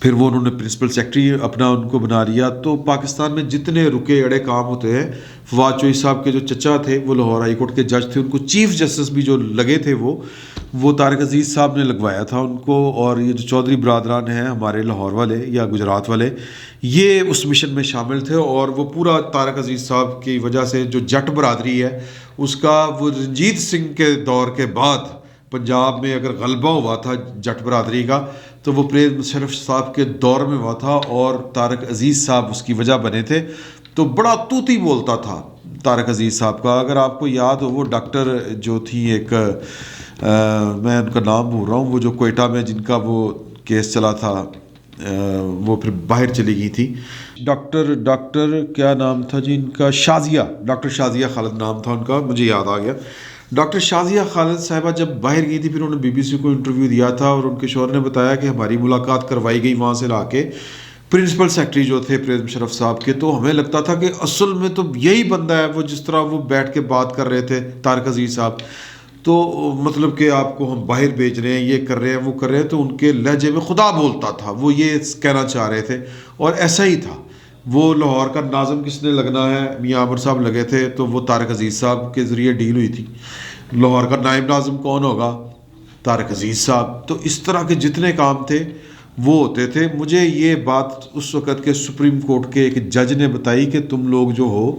پھر وہ انہوں نے پرنسپل سیکرٹری اپنا ان کو بنا لیا. تو پاکستان میں جتنے رکے اڑے کام ہوتے ہیں، فواد چوہی صاحب کے جو چچا تھے وہ لاہور ہائی کورٹ کے جج تھے، ان کو چیف جسٹس بھی جو لگے تھے وہ طارق عزیز صاحب نے لگوایا تھا ان کو. اور یہ جو چودھری برادران ہیں ہمارے لاہور والے یا گجرات والے، یہ اس مشن میں شامل تھے. اور وہ پورا طارق عزیز صاحب کی وجہ سے جو جٹ برادری ہے اس کا، وہ رنجیت سنگھ کے دور کے بعد پنجاب میں اگر غلبہ ہوا تھا جٹ برادری کا تو وہ پرویز مشرف صاحب کے دور میں ہوا تھا، اور طارق عزیز صاحب اس کی وجہ بنے تھے. تو بڑا طوطی بولتا تھا طارق عزیز صاحب کا. اگر آپ کو یاد ہو، وہ ڈاکٹر جو تھی ایک، میں ان کا نام بھول رہا ہوں، وہ جو کوئٹہ میں جن کا وہ کیس چلا تھا، وہ پھر باہر چلی گئی تھی. ڈاکٹر کیا نام تھا جی ان کا؟ شازیہ، ڈاکٹر شازیہ خالد نام تھا ان کا، مجھے یاد آ گیا. ڈاکٹر شازیہ خالد صاحبہ جب باہر گئی تھی، پھر انہوں نے بی بی سی کو انٹرویو دیا تھا، اور ان کے شوہر نے بتایا کہ ہماری ملاقات کروائی گئی وہاں سے لا کے پرنسپل سیکرٹری جو تھے پرویز مشرف صاحب کے. تو ہمیں لگتا تھا کہ اصل میں تو یہی بندہ ہے، وہ جس طرح وہ بیٹھ کے بات کر رہے تھے طارق عزیز صاحب، تو مطلب کہ آپ کو ہم باہر بھیج رہے ہیں، یہ کر رہے ہیں، وہ کر رہے ہیں. تو ان کے لہجے میں خدا بولتا تھا، وہ یہ کہنا چاہ رہے تھے، اور ایسا ہی تھا. وہ لاہور کا ناظم کس نے لگنا ہے، میاں عامر صاحب لگے تھے، تو وہ طارق عزیز صاحب کے ذریعے ڈیل ہوئی تھی. لاہور کا نائب ناظم کون ہوگا؟ طارق عزیز صاحب. تو اس طرح کے جتنے کام تھے وہ ہوتے تھے. مجھے یہ بات اس وقت کے سپریم کورٹ کے ایک جج نے بتائی کہ تم لوگ جو ہو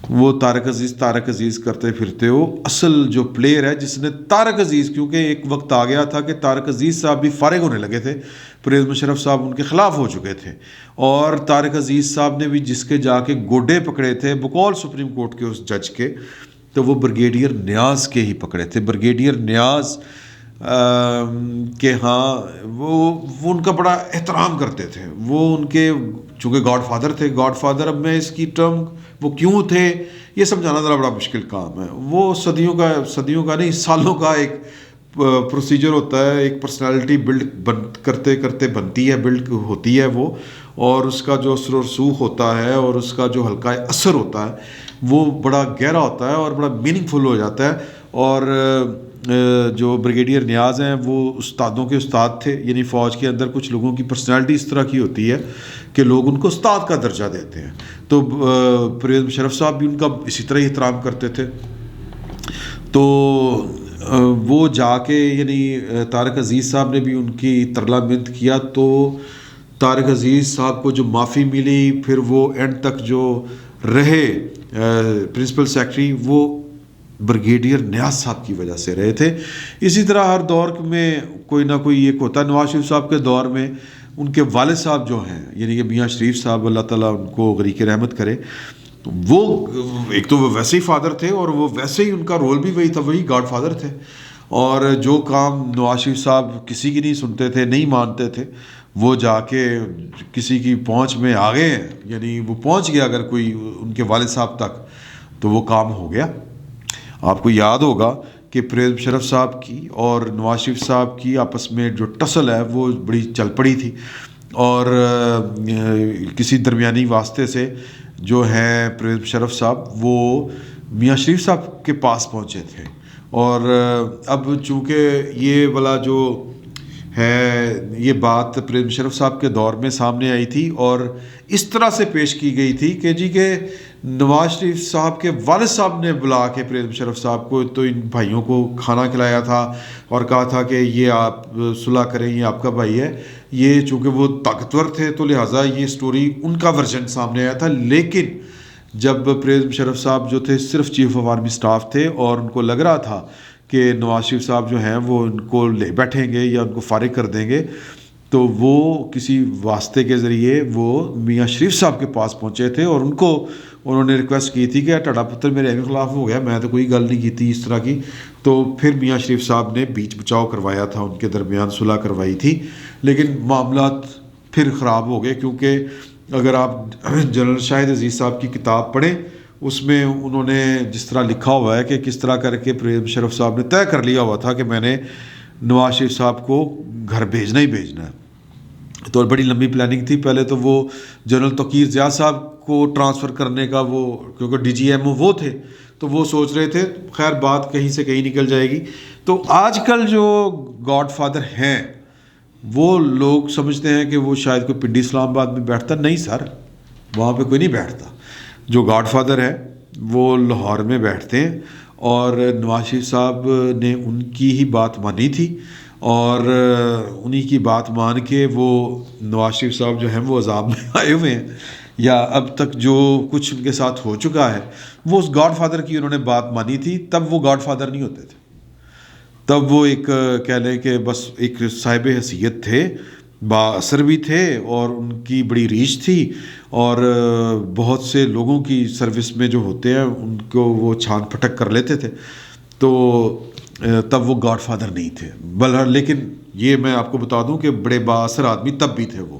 وہ طارق عزیز کرتے پھرتے ہو. اصل جو پلیئر ہے جس نے طارق عزیز، کیونکہ ایک وقت آ گیا تھا کہ طارق عزیز صاحب بھی فارغ ہونے لگے تھے، پرویز مشرف صاحب ان کے خلاف ہو چکے تھے، اور طارق عزیز صاحب نے بھی جس کے جا کے گوڈے پکڑے تھے بقول سپریم کورٹ کے اس جج کے، تو وہ بریگیڈیئر نیاز کے ہی پکڑے تھے. بریگیڈیئر نیاز کہ ہاں وہ ان کا بڑا احترام کرتے تھے. وہ ان کے چونکہ گاڈ فادر تھے. گاڈ فادر، اب میں اس کی ٹرم وہ کیوں تھے یہ سمجھانا ذرا بڑا مشکل کام ہے. وہ صدیوں کا نہیں، سالوں کا ایک پروسیجر ہوتا ہے. ایک پرسنالٹی بلڈ کرتے کرتے بنتی ہے، بلڈ ہوتی ہے وہ، اور اس کا جو اثر و رسوخ ہوتا ہے اور اس کا جو ہلکا اثر ہوتا ہے وہ بڑا گہرا ہوتا ہے اور بڑا میننگ فل ہو جاتا ہے. اور جو بریگیڈیئر نیاز ہیں وہ استادوں کے استاد تھے. یعنی فوج کے اندر کچھ لوگوں کی پرسنالٹی اس طرح کی ہوتی ہے کہ لوگ ان کو استاد کا درجہ دیتے ہیں. تو پرویز مشرف صاحب بھی ان کا اسی طرح احترام کرتے تھے. تو وہ جا کے، یعنی طارق عزیز صاحب نے بھی ان کی ترلا منت کیا. تو طارق عزیز صاحب کو جو معافی ملی، پھر وہ اینڈ تک جو رہے پرنسپل سیکرٹری، وہ بریگیڈیئر نیاز صاحب کی وجہ سے رہے تھے. اسی طرح ہر دور میں کوئی نہ کوئی ایک ہوتا ہے. نواز شریف صاحب کے دور میں ان کے والد صاحب جو ہیں، یعنی کہ میاں شریف صاحب، اللہ تعالیٰ ان کو غریق رحمت کرے، وہ ایک تو وہ ویسے ہی فادر تھے، اور وہ ویسے ہی ان کا رول بھی وہی تھا، وہی گاڈ فادر تھے. اور جو کام نواز شریف صاحب کسی کی نہیں سنتے تھے، نہیں مانتے تھے، وہ جا کے کسی کی پہنچ میں آ گئے ہیں. یعنی وہ پہنچ گیا اگر کوئی ان کے والد صاحب تک، تو وہ کام ہو گیا. آپ کو یاد ہوگا کہ پرویز مشرف صاحب کی اور نواز شریف صاحب کی آپس میں جو ٹسل ہے وہ بڑی چل پڑی تھی، اور کسی درمیانی واسطے سے جو ہیں پرویز مشرف صاحب وہ میاں شریف صاحب کے پاس پہنچے تھے. اور اب چونکہ یہ والا جو ہے، یہ بات پرویز مشرف صاحب کے دور میں سامنے آئی تھی، اور اس طرح سے پیش کی گئی تھی کہ جی کہ نواز شریف صاحب کے والد صاحب نے بلا کے پرویز مشرف صاحب کو، تو ان بھائیوں کو کھانا کھلایا تھا اور کہا تھا کہ یہ آپ صلح کریں، یہ آپ کا بھائی ہے. یہ چونکہ وہ طاقتور تھے تو لہٰذا یہ سٹوری ان کا ورژن سامنے آیا تھا. لیکن جب پرویز مشرف صاحب جو تھے صرف چیف آف آرمی اسٹاف تھے، اور ان کو لگ رہا تھا کہ نواز شریف صاحب جو ہیں وہ ان کو لے بیٹھیں گے یا ان کو فارغ کر دیں گے، تو وہ کسی واسطے کے ذریعے وہ میاں شریف صاحب کے پاس پہنچے تھے، اور ان کو انہوں نے ریکویسٹ کی تھی کہ ٹھاڈا پتر میرے کے خلاف ہو گیا، میں تو کوئی گل نہیں کی تھی اس طرح کی. تو پھر میاں شریف صاحب نے بیچ بچاؤ کروایا تھا، ان کے درمیان صلح کروائی تھی. لیکن معاملات پھر خراب ہو گئے، کیونکہ اگر آپ جنرل شاہد عزیز صاحب کی کتاب پڑھیں، اس میں انہوں نے جس طرح لکھا ہوا ہے کہ کس طرح کر کے پرویز مشرف صاحب نے طے کر لیا ہوا تھا کہ میں نے نواز شریف صاحب کو گھر بھیجنا ہی بھیجنا ہے. تو بڑی لمبی پلاننگ تھی. پہلے تو وہ جنرل توقیر ضیاء صاحب کو ٹرانسفر کرنے کا، وہ کیونکہ ڈی جی ایم او وہ تھے تو وہ سوچ رہے تھے. خیر بات کہیں سے کہیں نکل جائے گی. تو آج کل جو گاڈ فادر ہیں وہ لوگ سمجھتے ہیں کہ وہ شاید کوئی پنڈی اسلام آباد میں بیٹھتا. نہیں سر، وہاں پہ کوئی نہیں بیٹھتا. جو گاڈ فادر ہے وہ لاہور میں بیٹھتے ہیں، اور نواز شریف صاحب نے ان کی ہی بات مانی تھی، اور انہی کی بات مان کے وہ نواز شریف صاحب جو ہیں وہ عذاب میں آئے ہوئے ہیں، یا اب تک جو کچھ ان کے ساتھ ہو چکا ہے وہ اس گاڈ فادر کی انہوں نے بات مانی تھی. تب وہ گاڈ فادر نہیں ہوتے تھے، تب وہ ایک کہہ لیں کہ بس ایک صاحب حیثیت تھے، با اثر بھی تھے، اور ان کی بڑی ریچ تھی، اور بہت سے لوگوں کی سروس میں جو ہوتے ہیں ان کو وہ چھان پھٹک کر لیتے تھے. تو تب وہ گاڈ فادر نہیں تھے. لیکن یہ میں آپ کو بتا دوں کہ بڑے با اثر آدمی تب بھی تھے وہ.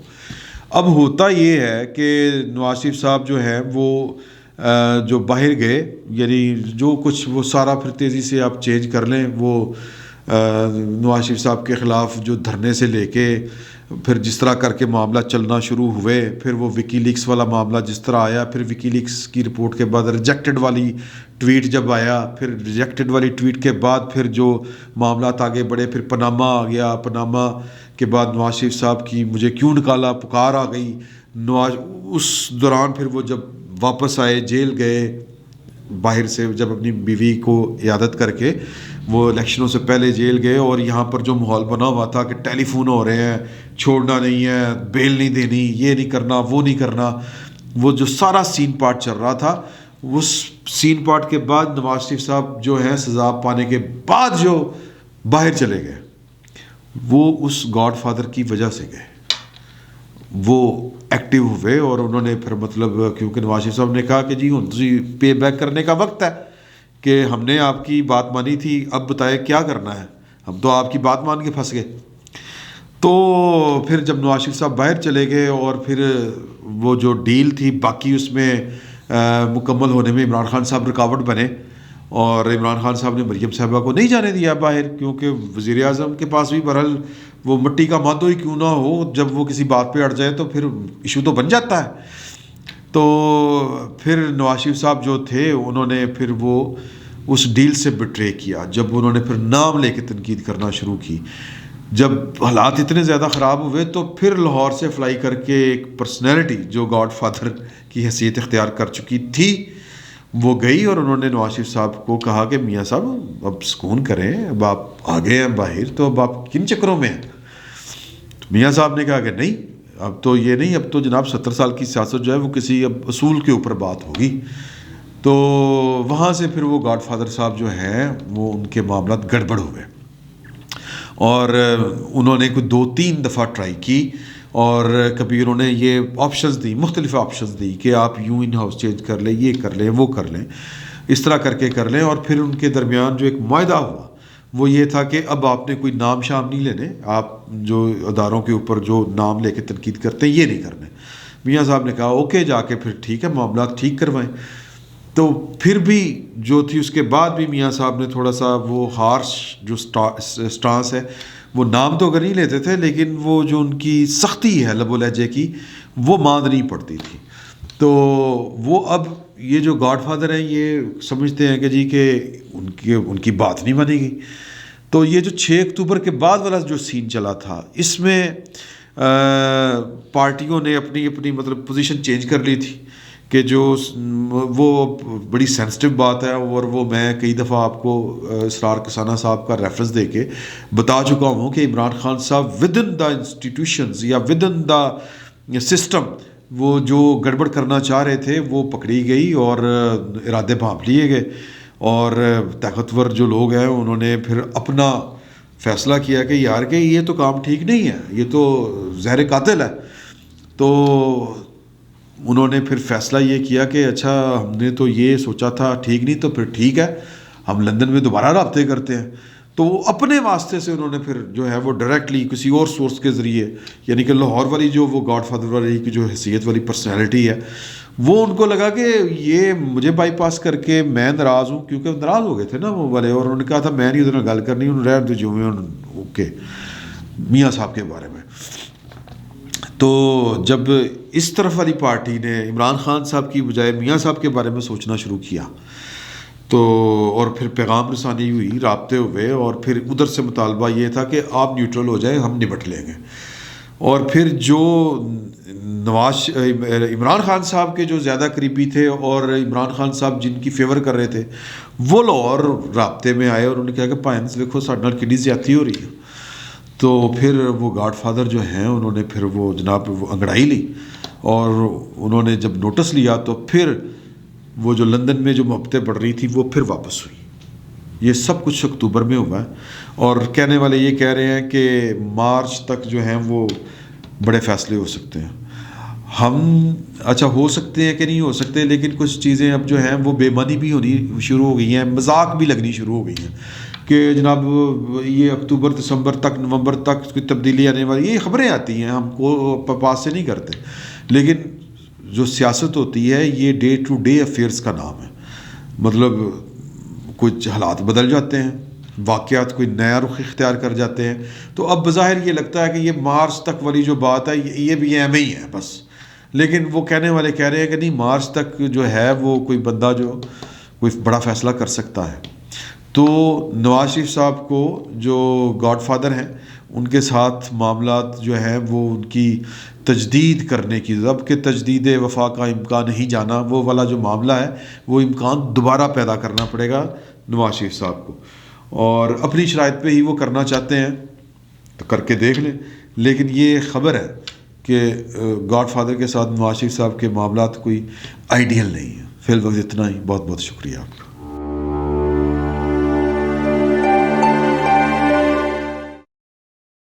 اب ہوتا یہ ہے کہ نواز شریف صاحب جو ہیں وہ جو باہر گئے، یعنی جو کچھ وہ سارا پھر تیزی سے آپ چینج کر لیں. وہ نواز شریف صاحب کے خلاف جو دھرنے سے لے کے پھر جس طرح کر کے معاملہ چلنا شروع ہوئے، پھر وہ وکی لیکس والا معاملہ جس طرح آیا، پھر وکی لیکس کی رپورٹ کے بعد ریجیکٹڈ والی ٹویٹ جب آیا، پھر ریجیکٹڈ والی ٹویٹ کے بعد پھر جو معاملات آگے بڑھے، پھر پاناما آ گیا، پاناما کے بعد نواز شریف صاحب کی مجھے کیوں نکالا پکار آ گئی. اس دوران پھر وہ جب واپس آئے، جیل گئے باہر سے، جب اپنی بیوی کو عیادت کر کے وہ الیکشنوں سے پہلے جیل گئے، اور یہاں پر جو ماحول بنا ہوا تھا کہ ٹیلی فون ہو رہے ہیں، چھوڑنا نہیں ہے، بیل نہیں دینی، یہ نہیں کرنا، وہ نہیں کرنا، وہ جو سارا سین پارٹ چل رہا تھا، اس سین پارٹ کے بعد نواز شریف صاحب جو ہیں سزا پانے کے بعد جو باہر چلے گئے، وہ اس گاڈ فادر کی وجہ سے گئے. وہ ایکٹیو ہوئے، اور انہوں نے پھر مطلب کیونکہ نواز شریف صاحب نے کہا کہ جی ہوں پے بیک کرنے کا وقت ہے، کہ ہم نے آپ کی بات مانی تھی، اب بتائے کیا کرنا ہے، ہم تو آپ کی بات مان کے پھنس گئے. تو پھر جب نواز شریف صاحب باہر چلے گئے، اور پھر وہ جو ڈیل تھی باقی اس میں مکمل ہونے میں عمران خان صاحب رکاوٹ بنے، اور عمران خان صاحب نے مریم صاحبہ کو نہیں جانے دیا باہر، کیونکہ وزیر اعظم کے پاس بھی بہرحال وہ مٹی کا مادو ہی کیوں نہ ہو، جب وہ کسی بات پہ اڑ جائے تو پھر ایشو تو بن جاتا ہے. تو پھر نواز شریف صاحب جو تھے انہوں نے پھر وہ اس ڈیل سے بٹرے کیا، جب انہوں نے پھر نام لے کے تنقید کرنا شروع کی. جب حالات اتنے زیادہ خراب ہوئے تو پھر لاہور سے فلائی کر کے ایک پرسنالٹی جو گاڈ فادر کی حیثیت اختیار کر چکی تھی وہ گئی، اور انہوں نے نواز شریف صاحب کو کہا کہ میاں صاحب اب سکون کریں، اب آپ آگے ہیں باہر، تو اب آپ کن چکروں میں ہیں. میاں صاحب نے کہا کہ نہیں، اب تو یہ نہیں، اب تو جناب 70 سال کی سیاست جو ہے وہ کسی اب اصول کے اوپر بات ہوگی. تو وہاں سے پھر وہ گاڈ فادر صاحب جو ہیں وہ ان کے معاملات گڑبڑ ہوئے، اور انہوں نے کوئی 2-3 دفعہ ٹرائی کی، اور کبھی انہوں نے یہ آپشنز دی، مختلف آپشنز دی کہ آپ یوں ان ہاؤس چینج کر لیں، یہ کر لیں، وہ کر لیں، اس طرح کر کے کر لیں. اور پھر ان کے درمیان جو ایک معاہدہ ہوا وہ یہ تھا کہ اب آپ نے کوئی نام شام نہیں لینے، آپ جو اداروں کے اوپر جو نام لے کے تنقید کرتے ہیں یہ نہیں کرنے. میاں صاحب نے کہا اوکے، جا کے پھر ٹھیک ہے معاملات ٹھیک کروائیں. تو پھر بھی جو تھی اس کے بعد بھی میاں صاحب نے تھوڑا سا وہ ہارش جو سٹانس ہے، وہ نام تو اگر نہیں لیتے تھے لیکن وہ جو ان کی سختی ہے لب و لہجے کی وہ ماندنی پڑتی تھی. تو وہ اب یہ جو گاڈ فادر ہیں یہ سمجھتے ہیں کہ جی کہ ان کی بات نہیں مانی گئی. تو یہ جو 6 اکتوبر کے بعد والا جو سین چلا تھا اس میں پارٹیوں نے اپنی اپنی مطلب پوزیشن چینج کر لی تھی کہ جو وہ بڑی سینسٹیو بات ہے، اور وہ میں کئی دفعہ آپ کو اسرار کسانہ صاحب کا ریفرنس دے کے بتا چکا ہوں کہ عمران خان صاحب ود ان دا انسٹیٹیوشنز یا ود ان دا سسٹم وہ جو گڑبڑ کرنا چاہ رہے تھے وہ پکڑی گئی اور ارادے بھانپ لیے گئے، اور طاقتور جو لوگ ہیں انہوں نے پھر اپنا فیصلہ کیا کہ یار کہ یہ تو کام ٹھیک نہیں ہے، یہ تو زہر قاتل ہے. تو انہوں نے پھر فیصلہ یہ کیا کہ اچھا ہم نے تو یہ سوچا تھا ٹھیک نہیں، تو پھر ٹھیک ہے ہم لندن میں دوبارہ رابطے کرتے ہیں. تو اپنے واسطے سے انہوں نے پھر جو ہے وہ ڈائریکٹلی کسی اور سورس کے ذریعے، یعنی کہ لاہور والی جو وہ گاڈ فادر والی کی جو حیثیت والی پرسنالٹی ہے وہ ان کو لگا کہ یہ مجھے بائی پاس کر کے میں ناراض ہوں، کیونکہ ناراض ہو گئے تھے نا وہ والے، اور انہوں نے کہا تھا میں نہیں ادھر گل کرنی، انہوں نے رہ جو میں اوکے میاں صاحب کے بارے میں. تو جب اس طرف والی پارٹی نے عمران خان صاحب کی بجائے میاں صاحب کے بارے میں سوچنا شروع کیا تو اور پھر پیغام رسانی ہوئی، رابطے ہوئے، اور پھر ادھر سے مطالبہ یہ تھا کہ آپ نیوٹرل ہو جائیں، ہم نمٹ لیں گے. اور پھر جو عمران خان صاحب کے جو زیادہ قریبی تھے اور عمران خان صاحب جن کی فیور کر رہے تھے، وہ لوگ اور رابطے میں آئے اور انہوں نے کہا کہ پائنس دیکھو ساڈے نال کڈی زیادتی ہو رہی ہے. تو پھر وہ گاڈ فادر جو ہیں انہوں نے پھر وہ جناب وہ انگڑائی لی، اور انہوں نے جب نوٹس لیا تو پھر وہ جو لندن میں جو محبتیں بڑھ رہی تھی وہ پھر واپس ہوئی. یہ سب کچھ اکتوبر میں ہوا ہے، اور کہنے والے یہ کہہ رہے ہیں کہ مارچ تک جو ہیں وہ بڑے فیصلے ہو سکتے ہیں. ہم اچھا ہو سکتے ہیں کہ نہیں ہو سکتے، لیکن کچھ چیزیں اب جو ہیں وہ بے معنی بھی ہونی شروع ہو گئی ہیں، مذاق بھی لگنی شروع ہو گئی ہیں کہ جناب یہ اکتوبر دسمبر تک نومبر تک کوئی تبدیلی آنے والی، یہ خبریں آتی ہیں، ہم کو پاس سے نہیں کرتے. لیکن جو سیاست ہوتی ہے یہ ڈے ٹو ڈے افیئرس کا نام ہے. مطلب کچھ حالات بدل جاتے ہیں، واقعات کوئی نیا رخ اختیار کر جاتے ہیں. تو اب بظاہر یہ لگتا ہے کہ یہ مارچ تک والی جو بات ہے یہ بھی ایم ہی ہے بس. لیکن وہ کہنے والے کہہ رہے ہیں کہ نہیں، مارچ تک جو ہے وہ کوئی بندہ جو کوئی بڑا فیصلہ کر سکتا ہے. تو نواز شریف صاحب کو جو گاڈ فادر ہیں ان کے ساتھ معاملات جو ہیں وہ ان کی تجدید کرنے کی، اب کہ تجدید وفا کا امکان نہیں جانا، وہ والا جو معاملہ ہے وہ امکان دوبارہ پیدا کرنا پڑے گا نواز شریف صاحب کو، اور اپنی شرائط پہ ہی وہ کرنا چاہتے ہیں تو کر کے دیکھ لیں. لیکن یہ خبر ہے کہ گاڈ فادر کے ساتھ نواز شریف صاحب کے معاملات کوئی آئیڈیل نہیں ہے. فی الوقت اتنا ہی. بہت بہت شکریہ آپ کا.